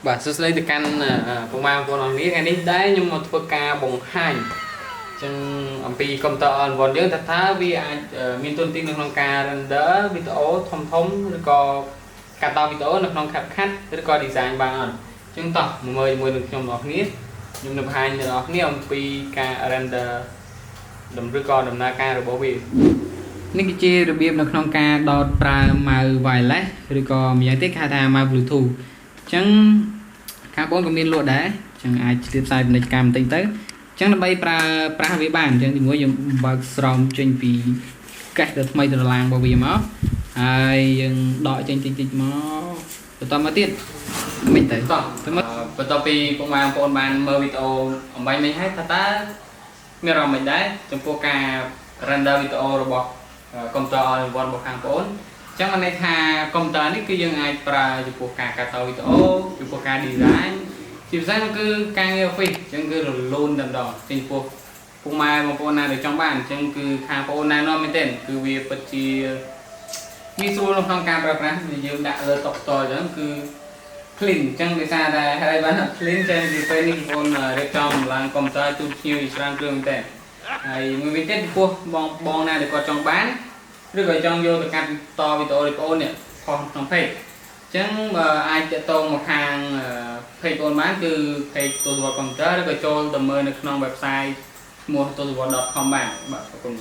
បាទសួស្តីទៅកាន់ពុកម៉ែបងប្អូនអរគ្នាថ្ងៃនេះដែរខ្ញុំមកធ្វើការបង្ហាញចឹងអំពីកុំព្យូទ័រ all-in-one យើងថាវាអាចមានទូនាទីនៅក្នុងការ render វីដេអូធំឬក៏កាត់តវីដេអូនៅក្នុង CapCut ឬក៏ design បានអត់ចឹងតោះមកមើលជាមួយនឹងខ្ញុំបងប្អូនខ្ញុំនឹងបង្ហាញដល់អ្នកគ្នាអំពីការ render ឬក៏ដំណើរការរបស់វានេះគឺជារបៀបនៅក្នុងការដោតប្រើម៉ៅ wireless ឬក៏ម្យ៉ាងទៀតគេហៅថាម៉ៅ Bluetooth ចឹងខាងបងក៏មានលក់ដែរចឹងអាចឆ្លៀតផ្សាយពាណិជ្ជកម្មបន្តិចទៅចឹងដើម្បីប្រើប្រាស់វាបានចឹងទីមួយយើងបើកស្រោមចេញពីកេះទៅថ្មីទៅឡើងរបស់វាមកហើយយើងដកចេញតិចមកបន្តមកទៀតមិនទៅបន្ទាប់ពីពុកម៉ែបងប្អូនបានមើលវីដេអូអំបញ្ញមិញហើយថាតើមានអារម្មណ៍មិនដែរចំពោះការ render វីដេអូរបស់កុំព្យូទ័រ all-in-one របស់ខាងបងប្អូនចឹងមានន័យថាកុំព្យូទ័រនេះគឺយើងអាចប្រើចំពោះការកាត់តវីដេអូចំពោះការ design ជាពិសេសនោះគឺការងារ office ចឹងគឺរលូនតែម្ដងចំពោះពុកម៉ែបងប្អូនណាដែលចង់បានចឹងគឺខាងបងប្អូនណែនាំមែនទែនគឺវាពិតជាងាយស្រួលក្នុងការប្រើប្រាស់យើងដាក់លើតុផ្ទាល់ចឹងគឺ clean ចឹងដោយសារតែហើយបាន clean ចឹងពីពេលនេះបងប្អូនរៀបចំឡើងកុំព្យូទ័រទូភ្ញៀវច្រើនគ្រឿងមែនទែនហើយមួយវិញទៀតចំពោះបងណាដែលគាត់ចង់បានឬក៏ចង់យកទៅកាត់តវីដេអូរបស់បងប្អូននេះខុសក្នុង page ចឹងបើអាចតាក់ទងមកខាង page បងបានគឺ page ទូរស័ព្ទកុំព្យូទ័រឬក៏ចូលទៅមើលនៅក្នុង website ឈ្មោះ tursawat.com បានបាទអរគុណ